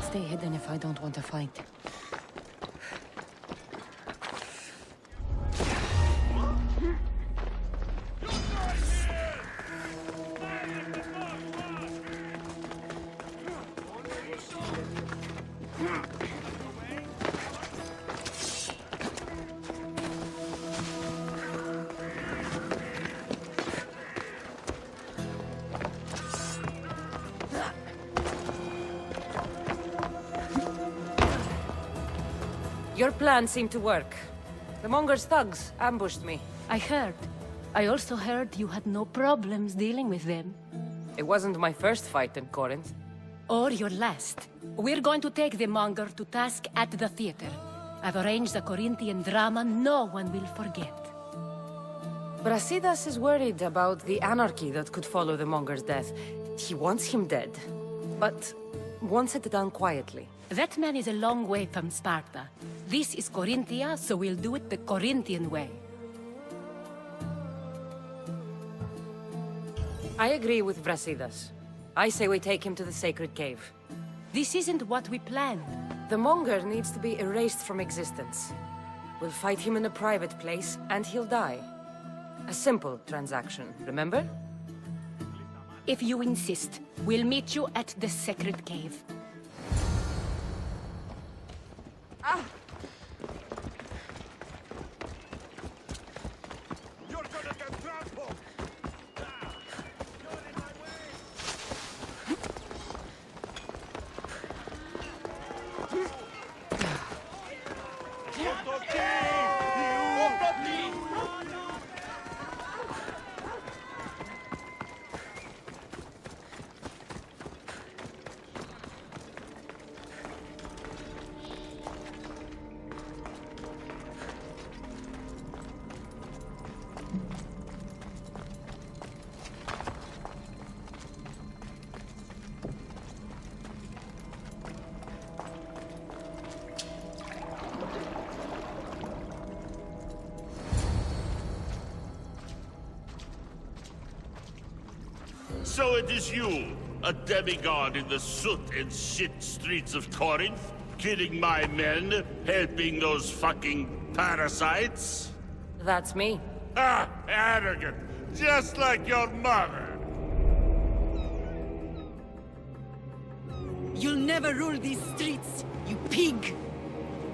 Stay hidden if I don't want to fight. Your plan seemed to work. The Monger's thugs ambushed me. I heard. I also heard you had no problems dealing with them. It wasn't my first fight in Corinth. Or your last. We're going to take the Monger to task at the theater. I've arranged a Corinthian drama no one will forget. Brasidas is worried about the anarchy that could follow the Monger's death. He wants him dead, but wants it done quietly. That man is a long way from Sparta. This is Corinthia, so we'll do it the Corinthian way. I agree with Brasidas. I say we take him to the sacred cave. This isn't what we planned. The Monger needs to be erased from existence. We'll fight him in a private place, and he'll die. A simple transaction, remember? If you insist, we'll meet you at the sacred cave. You're gonna get trampled! You're in my way! So it is you, a demigod in the soot and shit streets of Corinth, killing my men, helping those fucking parasites? That's me. Ah, arrogant, just like your mother. You'll never rule these streets, you pig!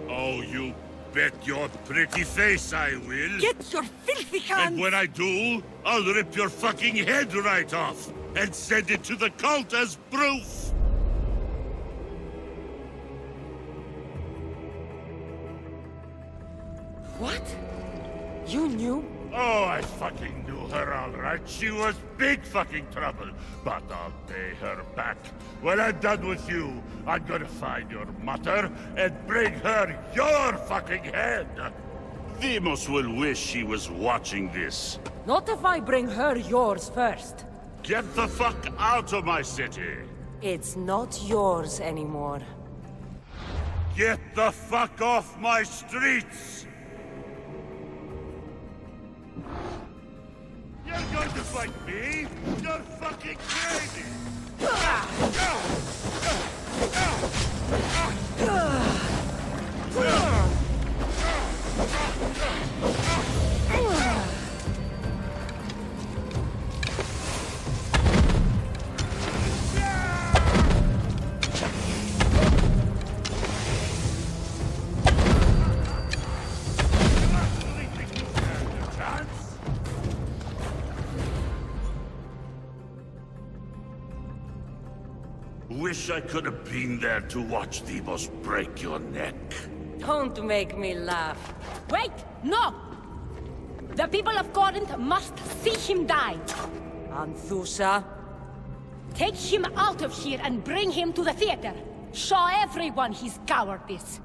Oh, you bet your pretty face I will. Get your filthy hands! And when I do, I'll rip your fucking head right off and send it to the cult as proof. What? You knew? Oh, I fucking knew her all right. She was big fucking trouble. But I'll pay her back. When I'm done with you, I'm gonna find your mother and bring her your fucking head. Demos will wish she was watching this. Not if I bring her yours first. Get the fuck out of my city. It's not yours anymore. Get the fuck off my streets. You're going to fight me? You're fucking crazy! Wish I could have been there to watch Demos break your neck. Don't make me laugh. Wait! No! The people of Corinth must see him die! Anthusa. Take him out of here and bring him to the theater! Show everyone his cowardice!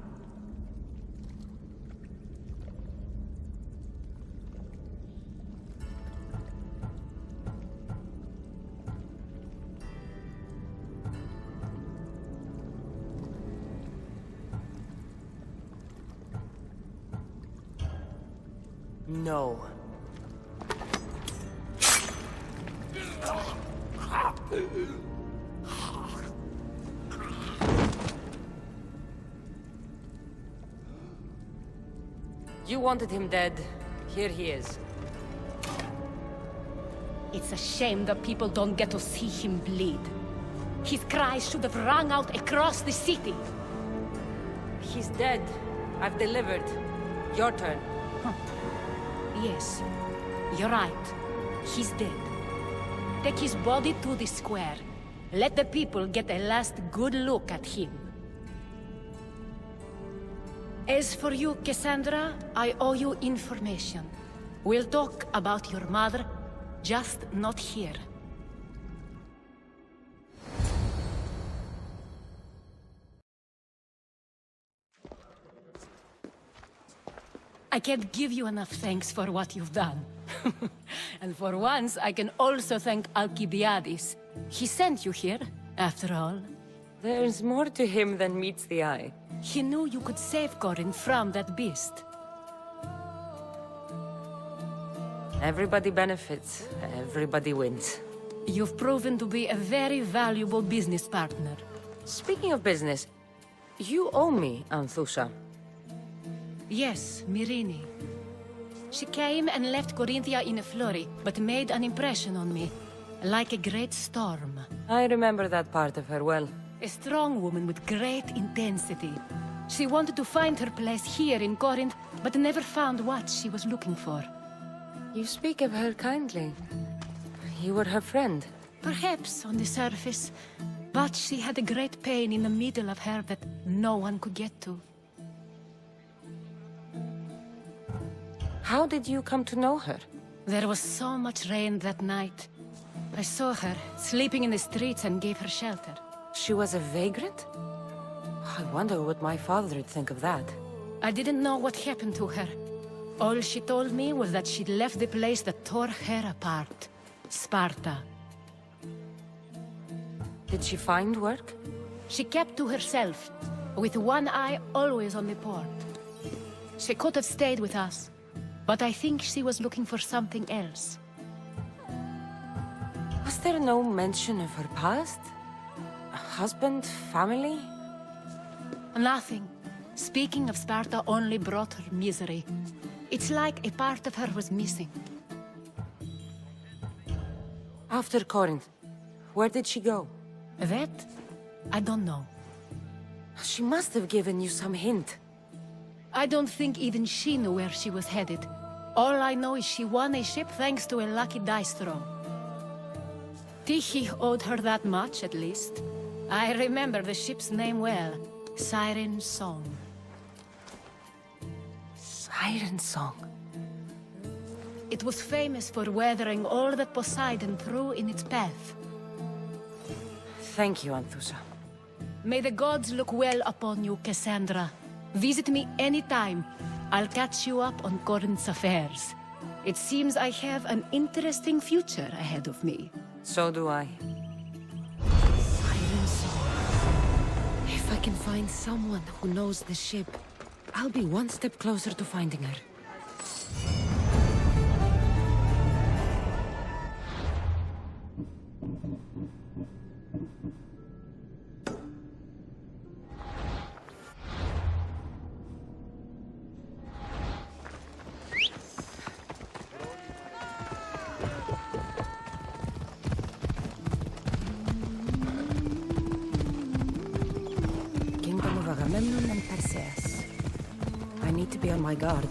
No. You wanted him dead. Here he is. It's a shame that people don't get to see him bleed. His cries should have rung out across the city. He's dead. I've delivered. Your turn. Yes, you're right. He's dead. Take his body to the square. Let the people get a last good look at him. As for you, Cassandra, I owe you information. We'll talk about your mother, just not here. I can't give you enough thanks for what you've done. And for once, I can also thank Alcibiades. He sent you here, after all. There's more to him than meets the eye. He knew you could save Corinth from that beast. Everybody benefits. Everybody wins. You've proven to be a very valuable business partner. Speaking of business, you owe me, Anthusha. Yes, Myrine. She came and left Corinthia in a flurry, but made an impression on me. Like a great storm. I remember that part of her well. A strong woman with great intensity. She wanted to find her place here in Corinth, but never found what she was looking for. You speak of her kindly. You were her friend. Perhaps on the surface, but she had a great pain in the middle of her that no one could get to. How did you come to know her? There was so much rain that night. I saw her, sleeping in the streets, and gave her shelter. She was a vagrant? I wonder what my father would think of that. I didn't know what happened to her. All she told me was that she'd left the place that tore her apart. Sparta. Did she find work? She kept to herself, with one eye always on the port. She could have stayed with us, but I think she was looking for something else. Was there no mention of her past? A husband, family? Nothing. Speaking of Sparta only brought her misery. It's like a part of her was missing. After Corinth, where did she go? That? I don't know. She must have given you some hint. I don't think even she knew where she was headed. All I know is she won a ship thanks to a lucky dice throw. Tyche owed her that much, at least. I remember the ship's name well. Siren Song. Siren Song. It was famous for weathering all that Poseidon threw in its path. Thank you, Anthusha. May the gods look well upon you, Cassandra. Visit me anytime. I'll catch you up on Corinth's affairs. It seems I have an interesting future ahead of me. So do I. Siren Song. If I can find someone who knows the ship, I'll be one step closer to finding her. Kingdom of Agamemnon and Perseus. I need to be on my guard.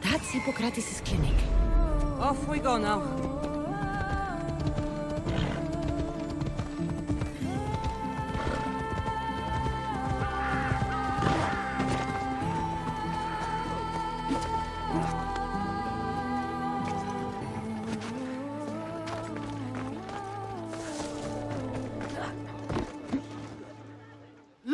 That's Hippocrates' clinic. Off we go now.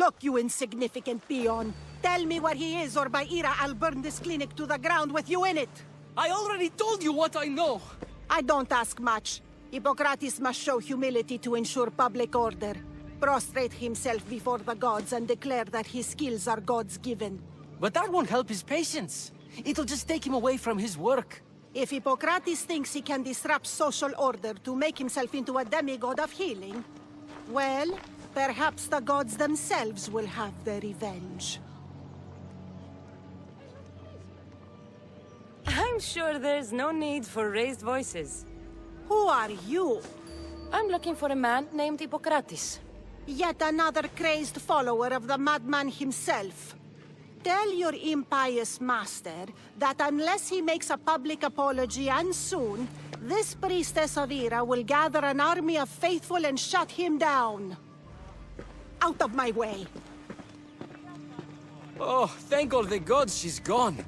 Look, you insignificant peon. Tell me where he is, or by Ira, I'll burn this clinic to the ground with you in it. I already told you what I know. I don't ask much. Hippocrates must show humility to ensure public order. Prostrate himself before the gods and declare that his skills are gods given. But that won't help his patients. It'll just take him away from his work. If Hippocrates thinks he can disrupt social order to make himself into a demigod of healing, well, perhaps the gods themselves will have their revenge. I'm sure there's no need for raised voices. Who are you? I'm looking for a man named Hippocrates. Yet another crazed follower of the madman himself. Tell your impious master that unless he makes a public apology, and soon, this priestess of Ira will gather an army of faithful and shut him down. Out of my way! Oh, thank all the gods she's gone.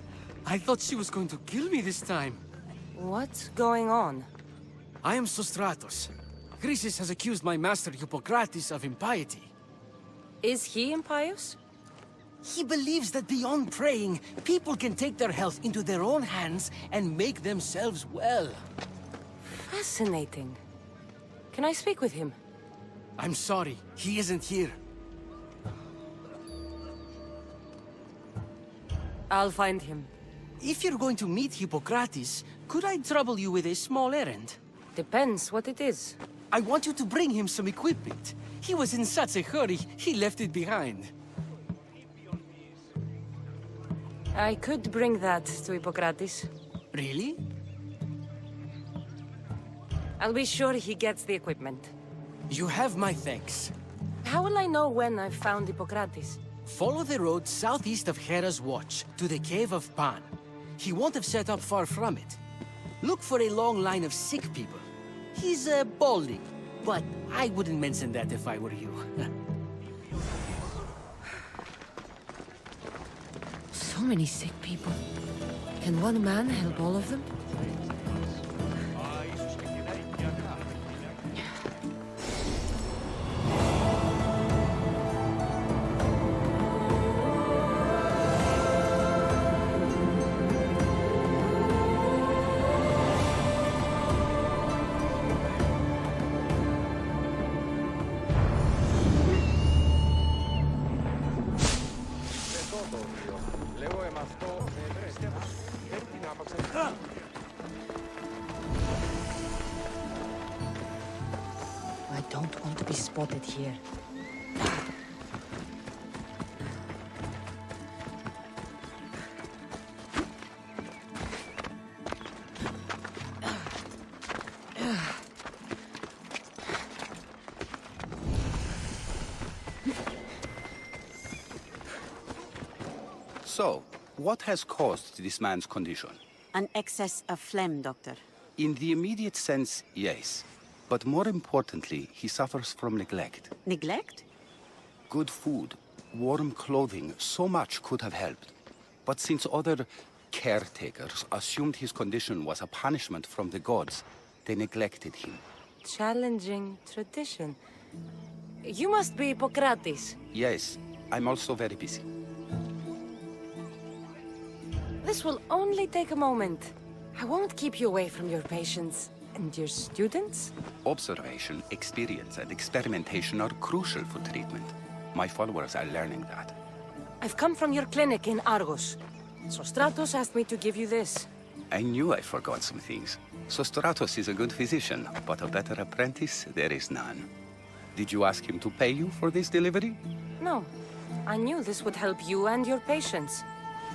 I thought she was going to kill me this time. What's going on? I am Sostratos. Chrysis has accused my master Hippocrates of impiety. Is he impious? He believes that beyond praying, people can take their health into their own hands and make themselves well. Fascinating. Can I speak with him? I'm sorry, he isn't here. I'll find him. If you're going to meet Hippocrates, could I trouble you with a small errand? Depends what it is. I want you to bring him some equipment. He was in such a hurry, he left it behind. I could bring that to Hippocrates. Really? I'll be sure he gets the equipment. You have my thanks. How will I know when I've found Hippocrates? Follow the road southeast of Hera's Watch to the Cave of Pan. He won't have set up far from it. Look for a long line of sick people. He's balding, but I wouldn't mention that if I were you. So many sick people. Can one man help all of them? I don't want to be spotted here. So, what has caused this man's condition? An excess of phlegm, Doctor. In the immediate sense, yes. But more importantly, he suffers from neglect. Neglect? Good food, warm clothing, so much could have helped. But since other caretakers assumed his condition was a punishment from the gods, they neglected him. Challenging tradition. You must be Hippocrates. Yes, I'm also very busy. This will only take a moment. I won't keep you away from your patients. And your students? Observation, experience, and experimentation are crucial for treatment. My followers are learning that. I've come from your clinic in Argos. Sostratos asked me to give you this. I knew I forgot some things. Sostratos is a good physician, but a better apprentice there is none. Did you ask him to pay you for this delivery? No. I knew this would help you and your patients.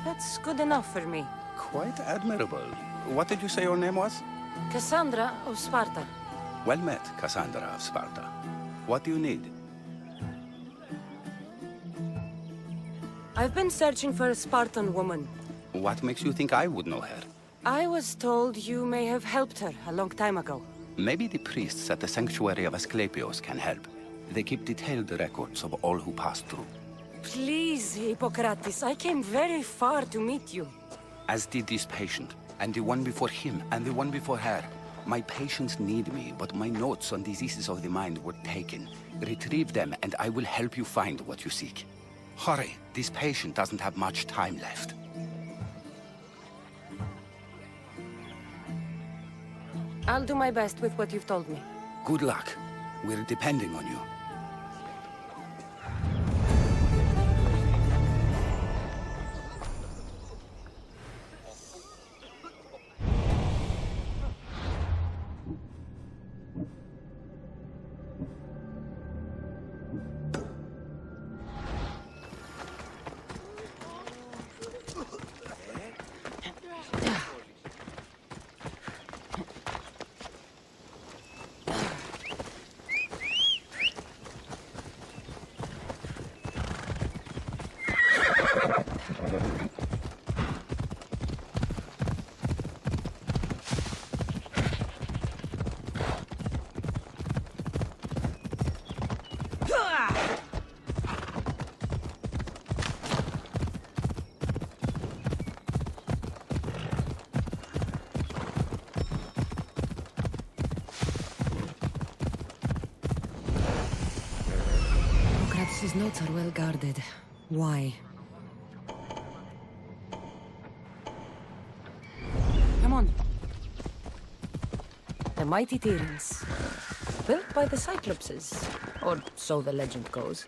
That's good enough for me. Quite admirable. What did you say your name was? Cassandra of Sparta. Well met, Cassandra of Sparta. What do you need? I've been searching for a Spartan woman. What makes you think I would know her? I was told you may have helped her a long time ago. Maybe the priests at the sanctuary of ASKLEPIOS can help. They keep detailed records of all who pass through. Please, Hippocrates, I came very far to meet you. As did this patient, and the one before him, and the one before her. My patients need me, but my notes on diseases of the mind were taken. Retrieve them, and I will help you find what you seek. Hurry, this patient doesn't have much time left. I'll do my best with what you've told me. Good luck. We're depending on you. His notes are well guarded. Why? Come on. The mighty Tyrants. Built by the Cyclopses. Or so the legend goes.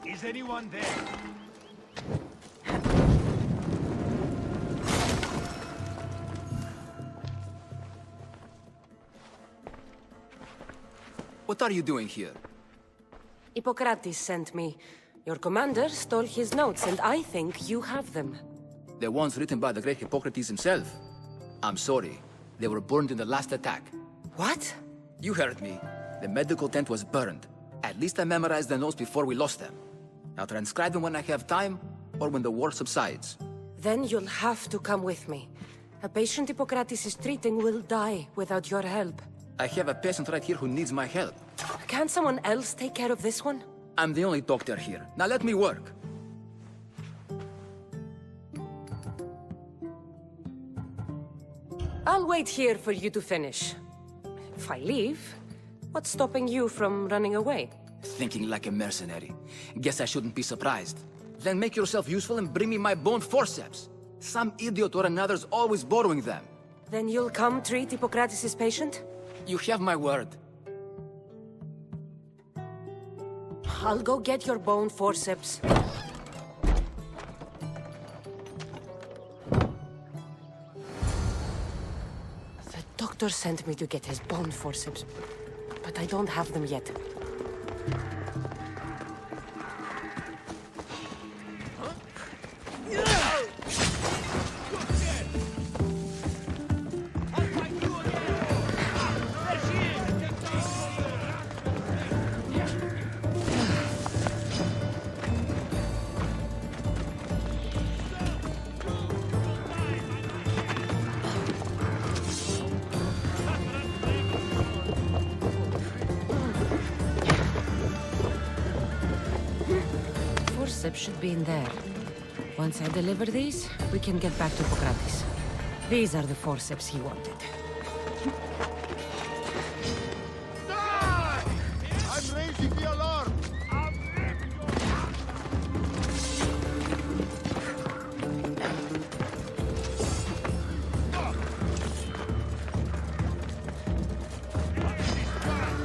Is anyone there? What are you doing here? Hippocrates sent me. Your commander stole his notes, and I think you have them. The ones written by the great Hippocrates himself. I'm sorry. They were burned in the last attack. What? You heard me. The medical tent was burned. At least I memorized the notes before we lost them. I'll transcribe them when I have time, or when the war subsides. Then you'll have to come with me. A patient Hippocrates is treating will die without your help. I have a patient right here who needs my help. Can't someone else take care of this one? I'm the only doctor here. Now let me work. I'll wait here for you to finish. If I leave, what's stopping you from running away? Thinking like a mercenary. Guess I shouldn't be surprised. Then make yourself useful and bring me my bone forceps. Some idiot or another's always borrowing them. Then you'll come treat Hippocrates' patient? You have my word. I'll go get your bone forceps. The doctor sent me to get his bone forceps, but I don't have them yet. Forceps should be in there. Once I deliver these, we can get back to Hippocrates. These are the forceps he wanted. Die! I'm raising the alarm!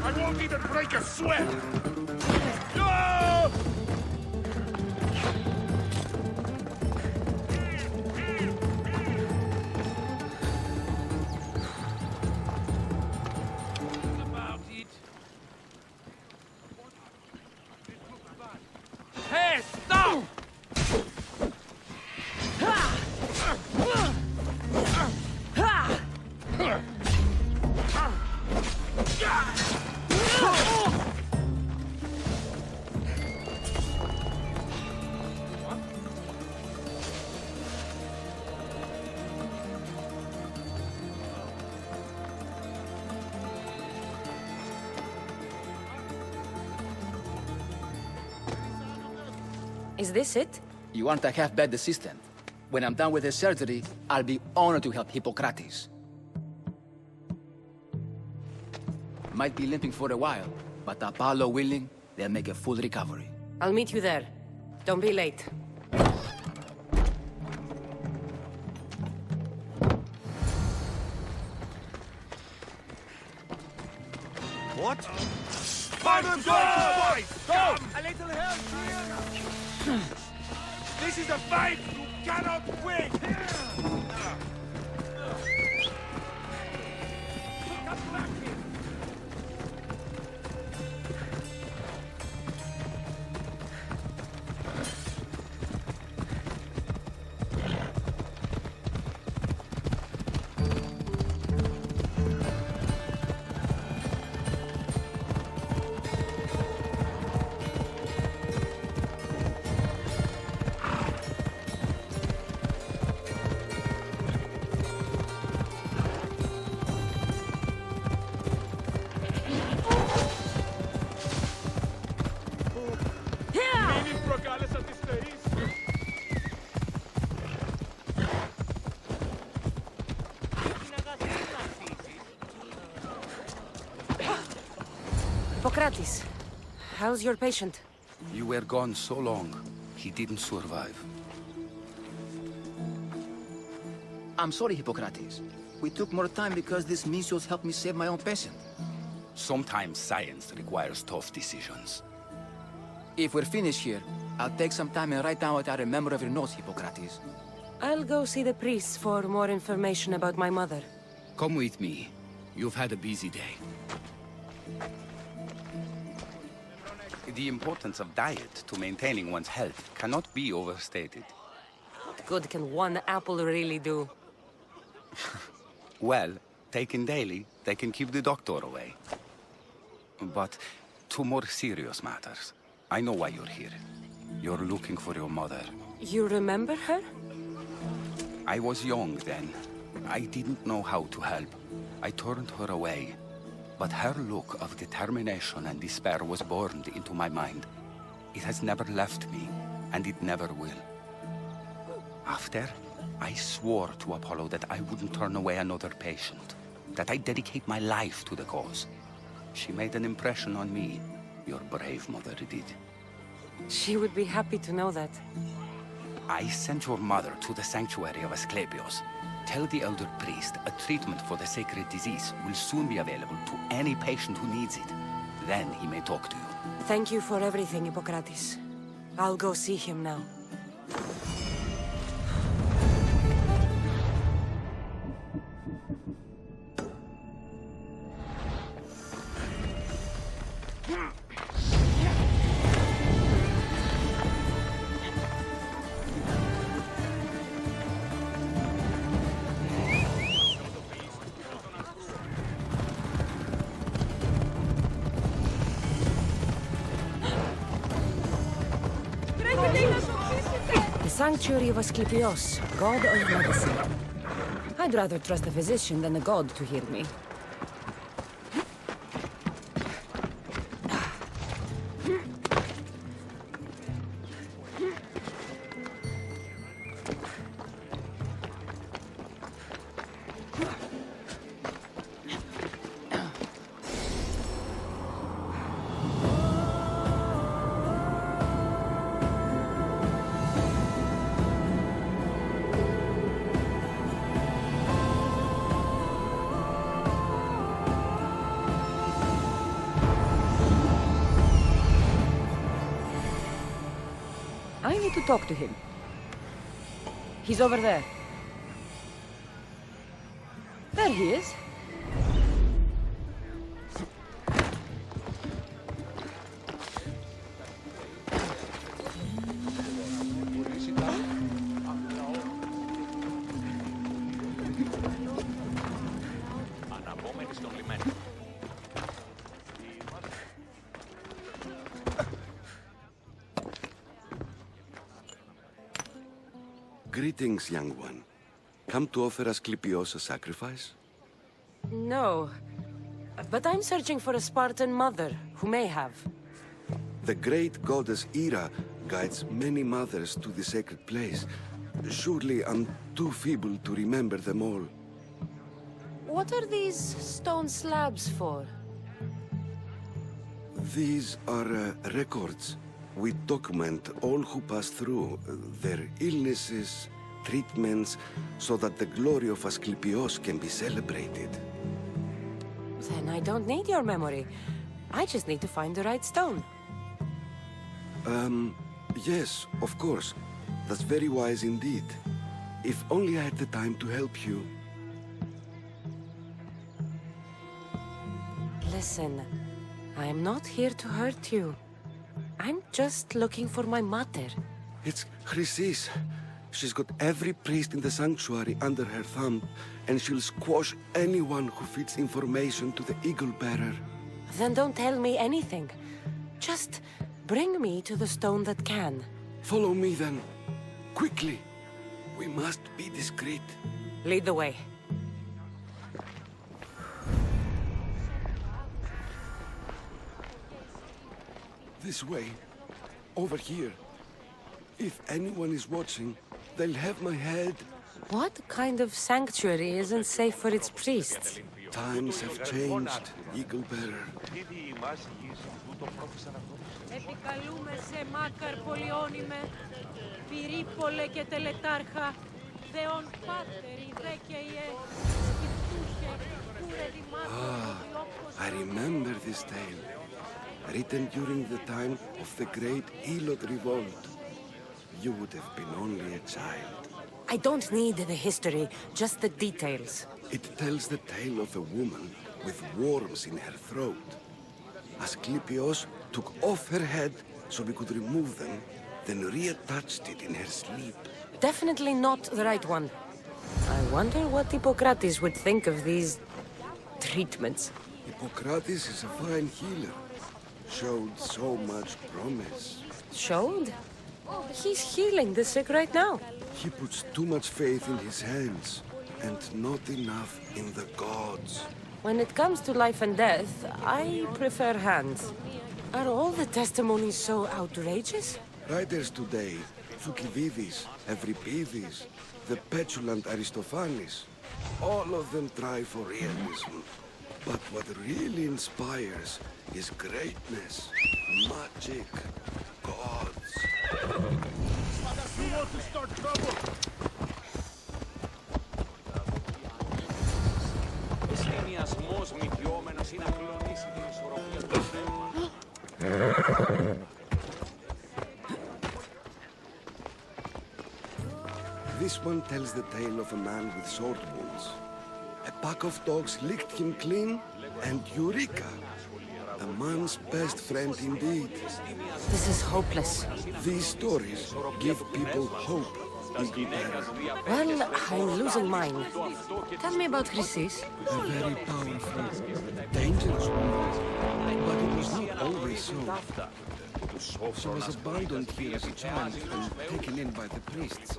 I won't even break a sweat! No! Hey! Is this it? You aren't a half-bad assistant. When I'm done with the surgery, I'll be honored to help Hippocrates. Might be limping for a while, but Apollo willing, they'll make a full recovery. I'll meet you there. Don't be late. What? Fireman, go! Go! A little help here! This is a fight you cannot win! Come back here! Hippocrates, how's your patient? You were gone so long, he didn't survive. I'm sorry, Hippocrates. We took more time because this measles helped me save my own patient. Sometimes science requires tough decisions. If we're finished here, I'll take some time and write down what I remember of your notes, Hippocrates. I'll go see the priest for more information about my mother. Come with me. You've had a busy day. The importance of diet to maintaining one's health cannot be overstated. What good can one apple really do? Well, taken daily, they can keep the doctor away. But to more serious matters, I know why you're here. You're looking for your mother. You remember her? I was young then. I didn't know how to help. I turned her away. But her look of determination and despair was burned into my mind. It has never left me, and it never will. After, I swore to Apollo that I wouldn't turn away another patient, that I'd dedicate my life to the cause. She made an impression on me. Your brave mother did. She would be happy to know that. I sent your mother to the sanctuary of ASKLEPIOS. Tell the elder priest a treatment for the sacred disease will soon be available to any patient who needs it. Then he may talk to you. Thank you for everything, Hippocrates. I'll go see him now. The Sanctuary of ASKLEPIOS, god of medicine. I'd rather trust a physician than a god to heal me. I need to talk to him. He's over there. There he is. Greetings, young one. Come to offer ASKLEPIOS a sacrifice? No. But I'm searching for a Spartan mother who may have. The great goddess Ira guides many mothers to the sacred place. Surely I'm too feeble to remember them all. What are these stone slabs for? These are records. We document all who pass through, their illnesses, treatments, so that the glory of Asklepios can be celebrated. Then I don't need your memory. I just need to find the right stone. Yes, of course. That's very wise indeed. If only I had the time to help you. Listen, I'm not here to hurt you. I'm just looking for my mother. It's Chrysis. She's got every priest in the sanctuary under her thumb, and she'll squash anyone who feeds information to the Eagle Bearer. Then don't tell me anything. Just bring me to the stone that can. Follow me then. Quickly. We must be discreet. Lead the way. This way. Over here. If anyone is watching, they'll have my head. What kind of sanctuary isn't safe for its priests? Times have changed, Eagle Bearer. Επικαλούμε σε μάκαρ πολιόνιμε, πυρίπολε και τελετάρχα, δεον πάτερ, ιδέ και ιε, σκητούχε, κούρε δημάρχο, I remember this tale. Written during the time of the great Elot revolt. You would have been only a child. I don't need the history, just the details. It tells the tale of a woman with worms in her throat. Asklepios took off her head so we could remove them, then reattached it in her sleep. Definitely not the right one. I wonder what Hippocrates would think of these treatments. Hippocrates is a fine healer. Showed so much promise. Showed? He's healing the sick right now. He puts too much faith in his hands, and not enough in the gods. When it comes to life and death, I prefer hands. Are all the testimonies so outrageous? Writers today, Thucydides, Euripides, the petulant Aristophanes, all of them try for realism. But what really inspires is greatness, magic, gods. You want to start trouble? This one tells the tale of a man with sword wounds. A pack of dogs licked him clean, and Eureka! A man's best friend indeed. This is hopeless. These stories give people hope. Well, I'm losing mine. Tell me about Chrysis. A very powerful, dangerous woman. But it was not always so. She was abandoned here as a child and taken in by the priests.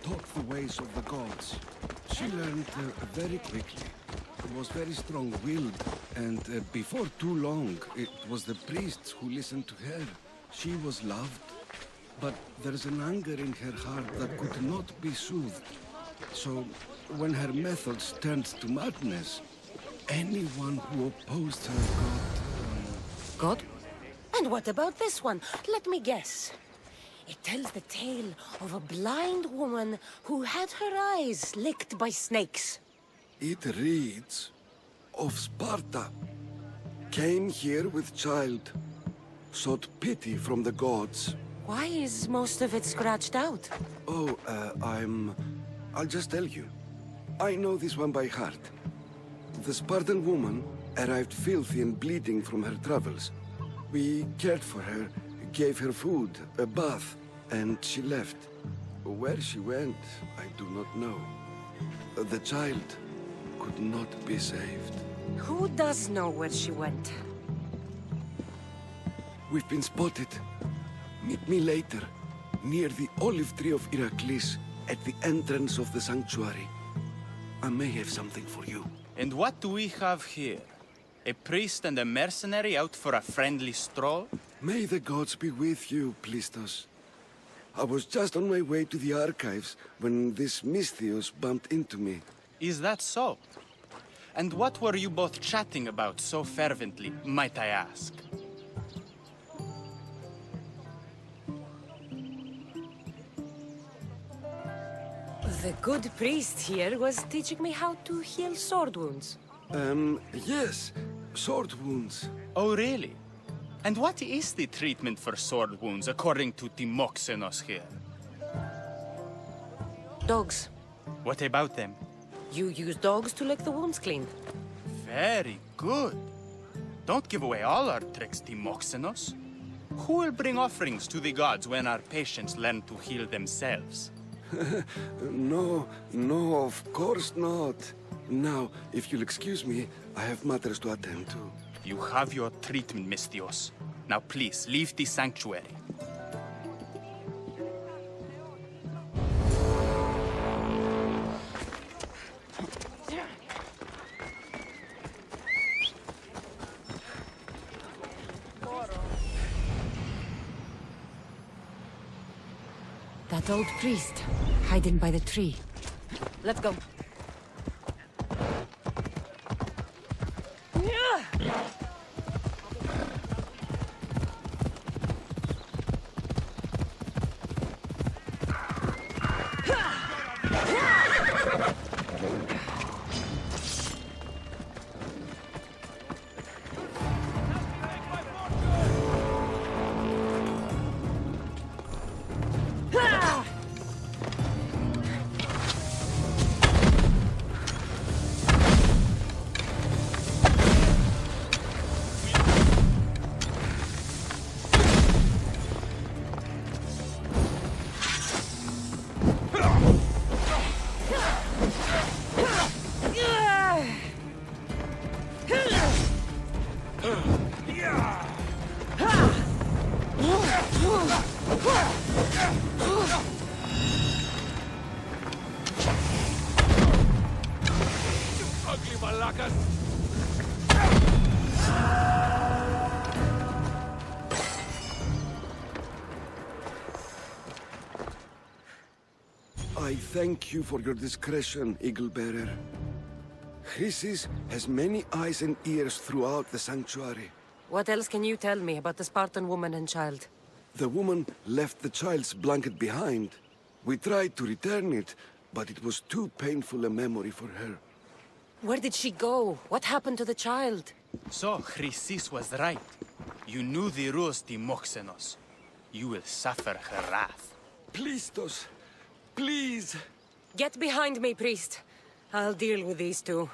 Taught the ways of the gods. She learned very quickly. Was very strong-willed, and before too long, it was the priests who listened to her. She was loved, but there's an anger in her heart that could not be soothed. So, when her methods turned to madness, anyone who opposed her God? And what about this one? Let me guess. It tells the tale of a blind woman who had her eyes licked by snakes. It reads of Sparta. Came here with child. Sought pity from the gods. Why is most of it scratched out? Oh, I'll just tell you. I know this one by heart. The Spartan woman arrived filthy and bleeding from her travels. We cared for her, gave her food, a bath, and she left. Where she went, I do not know. The child could not be saved. Who does know where she went? We've been spotted. Meet me later, near the olive tree of Iraklis, at the entrance of the sanctuary. I may have something for you. And what do we have here? A priest and a mercenary out for a friendly stroll? May the gods be with you, Plistos. I was just on my way to the archives when this Misthios bumped into me. Is that so? And what were you both chatting about so fervently, might I ask? The good priest here was teaching me how to heal sword wounds. Yes. Sword wounds. Oh, really? And what is the treatment for sword wounds, according to Timoxenos here? Dogs. What about them? You use dogs to lick the wounds clean. Very good. Don't give away all our tricks, Timoxenos. Who will bring offerings to the gods when our patients learn to heal themselves? No, of course not. Now, if you'll excuse me, I have matters to attend to. You have your treatment, Misthios. Now please, leave the sanctuary. That old priest, hiding by the tree. Let's go. Ugly malakas! I thank you for your discretion, Eagle Bearer. Chrysis has many eyes and ears throughout the sanctuary. What else can you tell me about the Spartan woman and child? The woman left the child's blanket behind. We tried to return it, but it was too painful a memory for her. Where did she go? What happened to the child? So, Chrysis was right. You knew the rules, Timoxenos. You will suffer her wrath. Please, Tos. Please. Get behind me, priest. I'll deal with these two.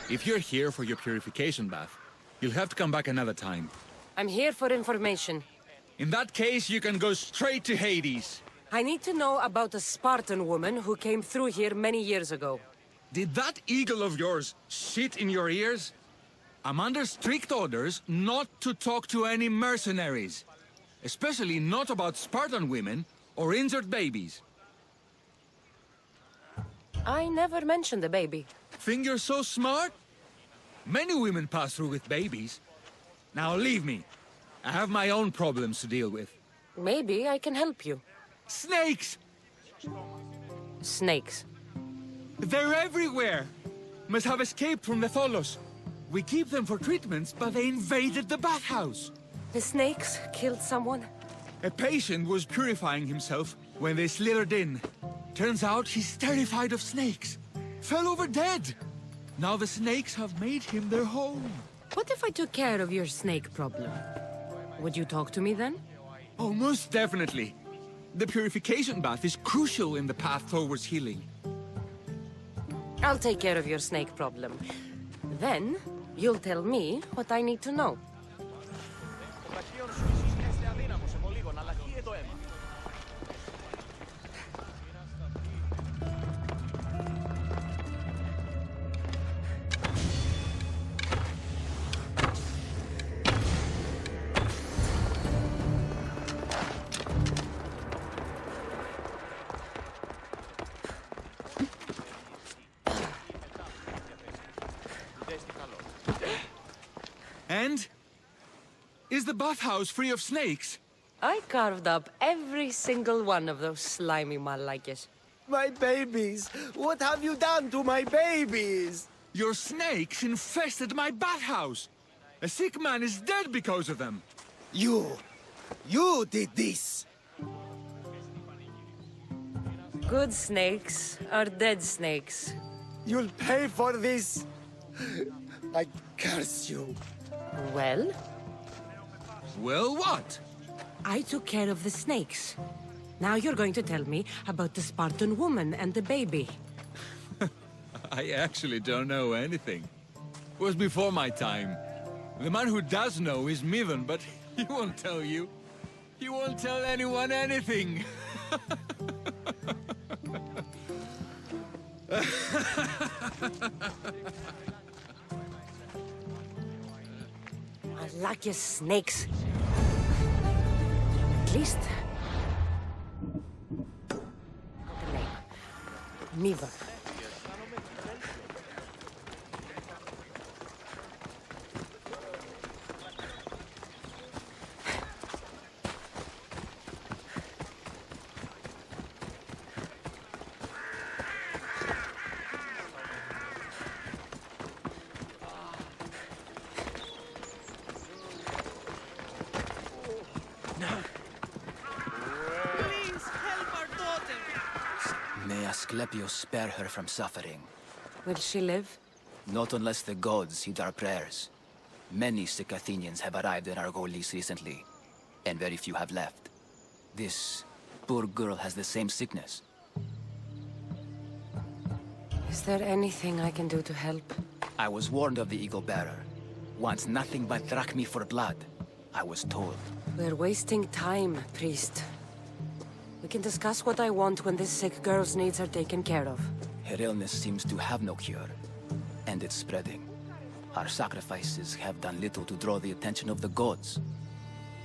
If you're here for your purification bath, you'll have to come back another time. I'm here for information. In that case, you can go straight to Hades. I need to know about a Spartan woman who came through here many years ago. Did that eagle of yours shit in your ears? I'm under strict orders not to talk to any mercenaries. Especially not about Spartan women or injured babies. I never mentioned a baby. Think you're so smart? Many women pass through with babies. Now leave me. I have my own problems to deal with. Maybe I can help you. Snakes! Snakes. They're everywhere! Must have escaped from the Tholos. We keep them for treatments, but they invaded the bathhouse. The snakes killed someone? A patient was purifying himself when they slithered in. Turns out he's terrified of snakes. Fell over dead. Now the snakes have made him their home. What if I took care of your snake problem? Would you talk to me then? Oh, most definitely. The purification bath is crucial in the path towards healing. I'll take care of your snake problem. Then, you'll tell me what I need to know. And? Is the bathhouse free of snakes? I carved up every single one of those slimy malakes. My babies! What have you done to my babies? Your snakes infested my bathhouse! A sick man is dead because of them! You did this! Good snakes are dead snakes. You'll pay for this! I curse you. Well? Well, what? I took care of the snakes. Now you're going to tell me about the Spartan woman and the baby. I actually don't know anything. It was before my time. The man who does know is Mivan, but he won't tell you. He won't tell anyone anything. I like your snakes. At least... the name. Miva. May ASKLEPIOS spare her from suffering. Will she live? Not unless the gods heed our prayers. Many sick Athenians have arrived in Argolis recently, and very few have left. This poor girl has the same sickness. Is there anything I can do to help? I was warned of the Eagle Bearer. Wants nothing but drachmi for blood, I was told. We're wasting time, priest. We can discuss what I want when this sick girl's needs are taken care of. Her illness seems to have no cure, and it's spreading. Our sacrifices have done little to draw the attention of the gods.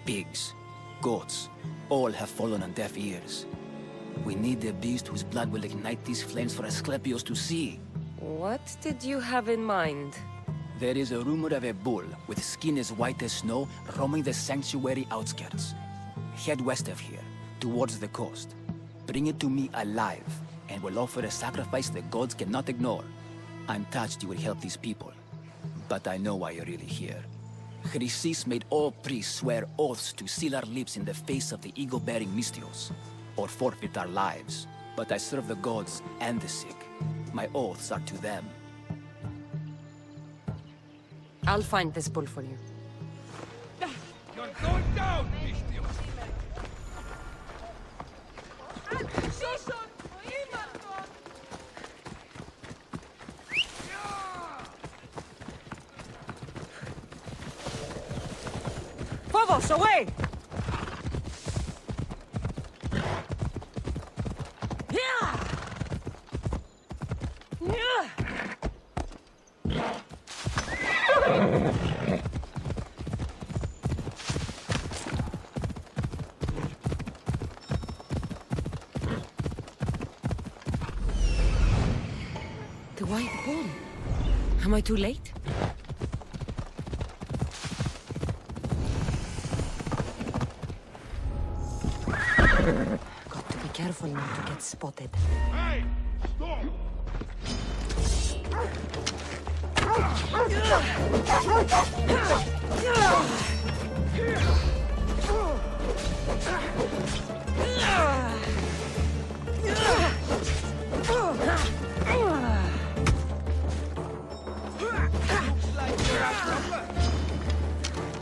Pigs, goats, all have fallen on deaf ears. We need a beast whose blood will ignite these flames for ASKLEPIOS to see. What did you have in mind? There is a rumor of a bull with skin as white as snow roaming the sanctuary outskirts. Head west of here, towards the coast. Bring it to me alive, and we'll offer a sacrifice the gods cannot ignore. I'm touched you will help these people, but I know why you're really here. Chrysis made all priests swear oaths to seal our lips in the face of the eagle-bearing Mystios, or forfeit our lives. But I serve the gods and the sick. My oaths are to them. I'll find this bull for you. You're going down, Mystios! away! The white bull. Am I too late? Got to be careful not to get spotted. Hey! Stop!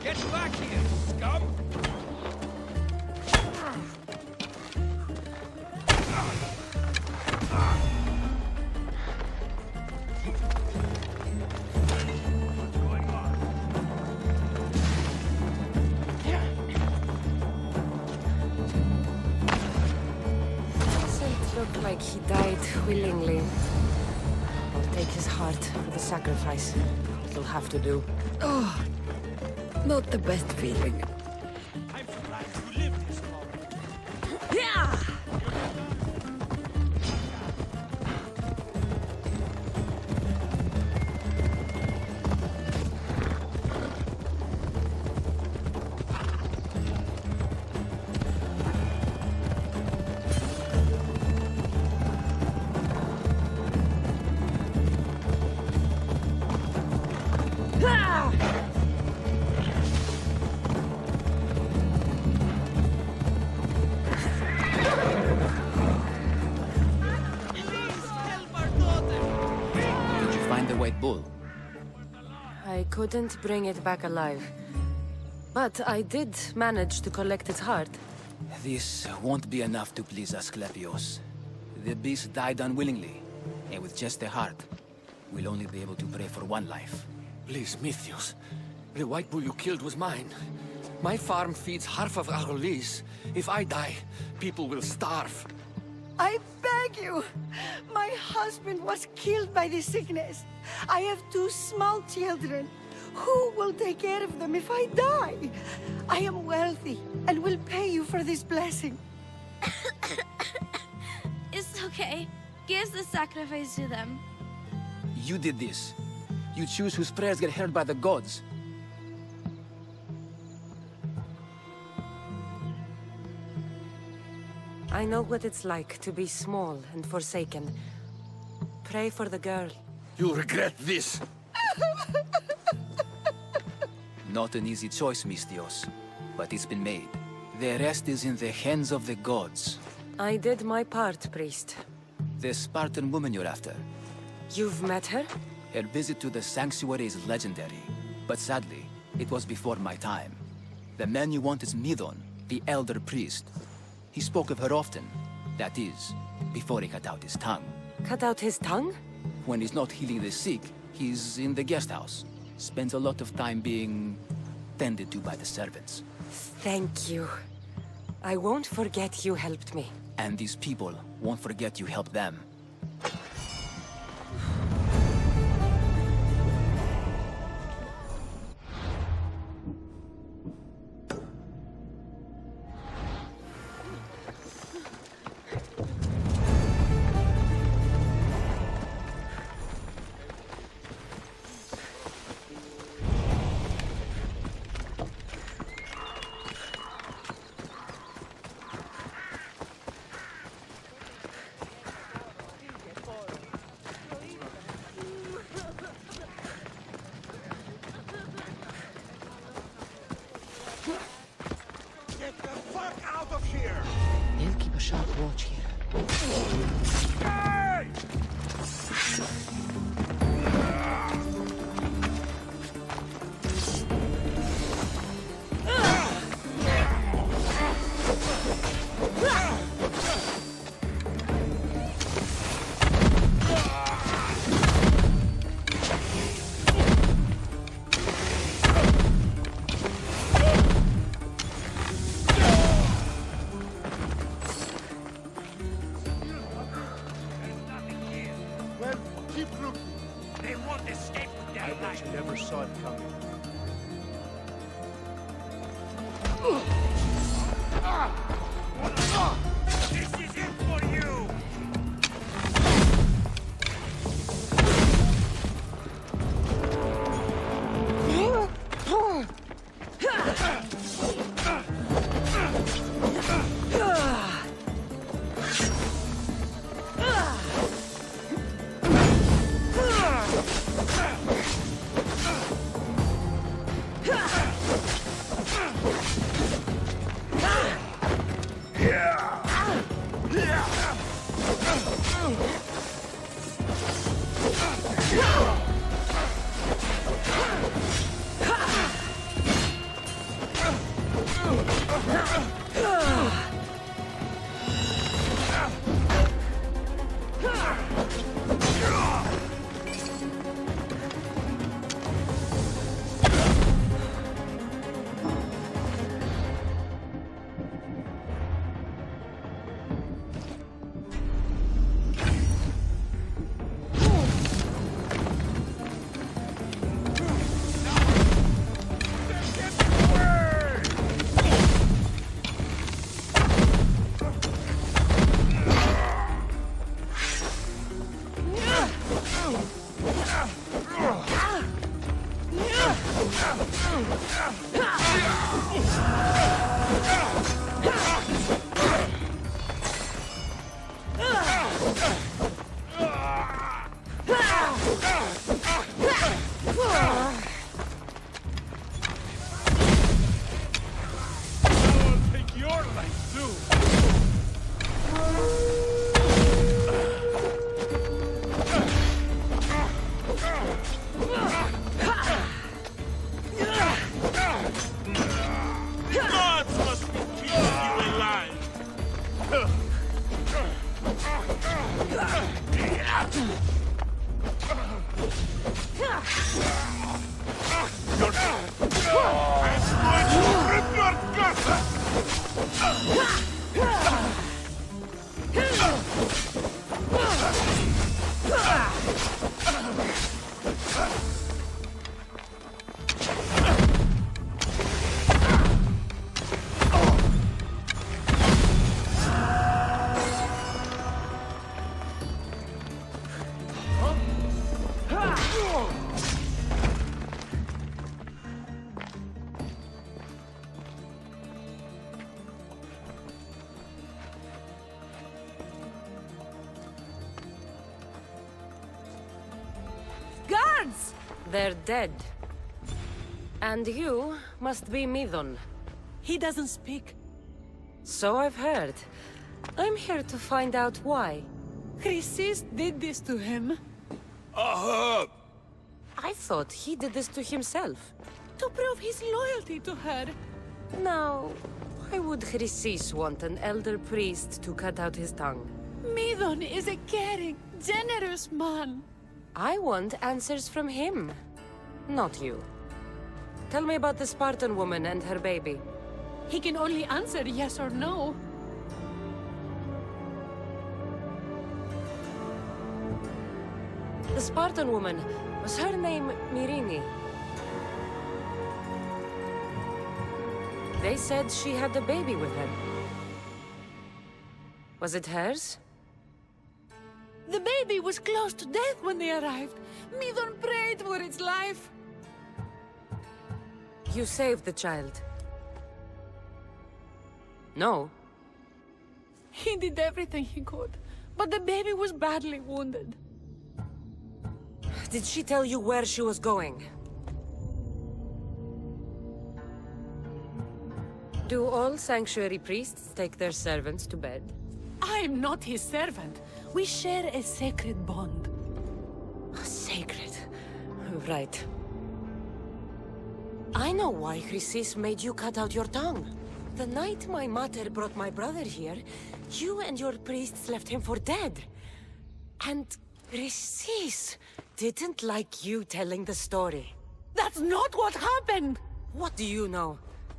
Get back here, scum! Doesn't look like he died willingly. I'll take his heart for the sacrifice. It'll have to do. Oh, not the best feeling. I'm so glad you lived this long. Yeah! Did you find the white bull? I couldn't bring it back alive. But I did manage to collect its heart. This won't be enough to please ASKLEPIOS. The beast died unwillingly, and with just a heart, we'll only be able to pray for one life. Please, Mythios. The white bull you killed was mine. My farm feeds half of our lease. If I die, people will starve. I beg you! My husband was killed by this sickness. I have 2 small children. Who will take care of them if I die? I am wealthy and will pay you for this blessing. It's okay. Give the sacrifice to them. You did this. You choose whose prayers get heard by the gods. I know what it's like to be small and forsaken. Pray for the girl. You'll regret this. Not an easy choice, Mystios, but it's been made. The rest is in the hands of the gods. I did my part, priest. The Spartan woman you're after. You've met her? Her visit to the sanctuary is legendary, but sadly, it was before my time. The man you want is Midon, the elder priest. He spoke of her often. That is, before he cut out his tongue. Cut out his tongue? When he's not healing the sick, he's in the guest house. Spends a lot of time being tended to by the servants. Thank you. I won't forget you helped me. And these people won't forget you helped them. Get the fuck out of here! He'll keep a sharp watch here. Hey! Keep looking. They won't escape with their life. You never saw it coming. This is it for you! Guards! They're dead. And you must be Midon. He doesn't speak. So I've heard. I'm here to find out why. Chrysis did this to him. I thought he did this to himself. To prove his loyalty to her. Now, why would Chrysis want an elder priest to cut out his tongue? Midon is a caring, generous man. I want answers from him, not you. Tell me about the Spartan woman and her baby. He can only answer yes or no. The Spartan woman, was her name Myrine? They said she had a baby with her. Was it hers? The baby was close to death when they arrived. Midon prayed for its life. You saved the child. No. He did everything he could, but the baby was badly wounded. Did she tell you where she was going? Do all sanctuary priests take their servants to bed? I am not his servant. We share a sacred bond. Sacred. Right. I know why Chrysis made you cut out your tongue. The night my mother brought my brother here, you and your priests left him for dead. And Chrysis didn't like you telling the story. That's not what happened! What do you know?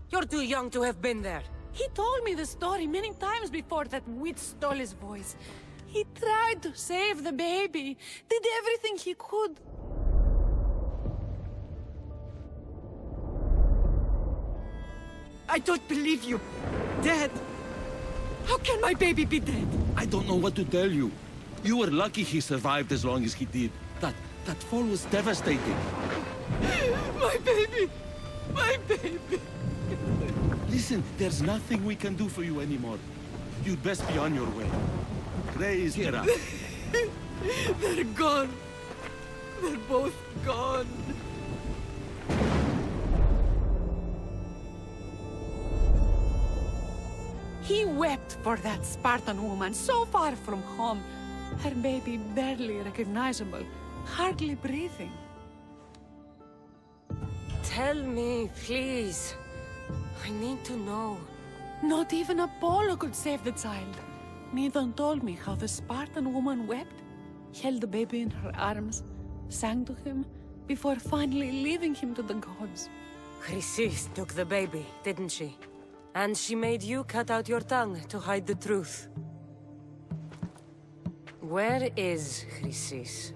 You're too young to have been there. He told me the story many times before that witch stole his voice. He tried to save the baby, did everything he could. I don't believe you. Dead. How can my baby be dead? I don't know what to tell you. You were lucky he survived as long as he did. That fall was devastating. My baby! My baby! Listen, there's nothing we can do for you anymore. You'd best be on your way. Grace, get up. They're gone. They're both gone. He wept for that Spartan woman so far from home. Her baby barely recognizable, hardly breathing. Tell me, please. I need to know. Not even Apollo could save the child. Medon told me how the Spartan woman wept, held the baby in her arms, sang to him, before finally leaving him to the gods. Chrysis took the baby, didn't she? And she made you cut out your tongue to hide the truth. Where is Chrysis?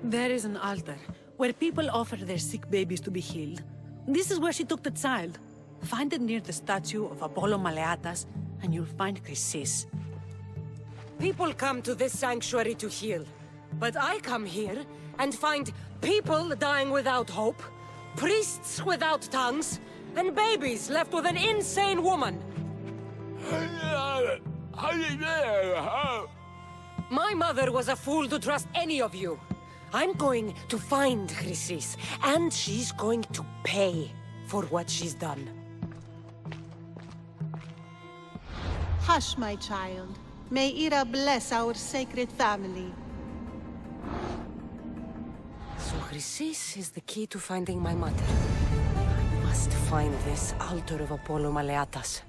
There is an altar, where people offer their sick babies to be healed. This is where she took the child. Find it near the statue of Apollo Maleatas, and you'll find Chrysis. People come to this sanctuary to heal. But I come here and find people dying without hope, priests without tongues, and babies left with an insane woman. My mother was a fool to trust any of you. I'm going to find Chrysis, and she's going to pay for what she's done. Hush, my child. May Ira bless our sacred family. So Chrysis is the key to finding my mother. I must find this altar of Apollo Maleatas.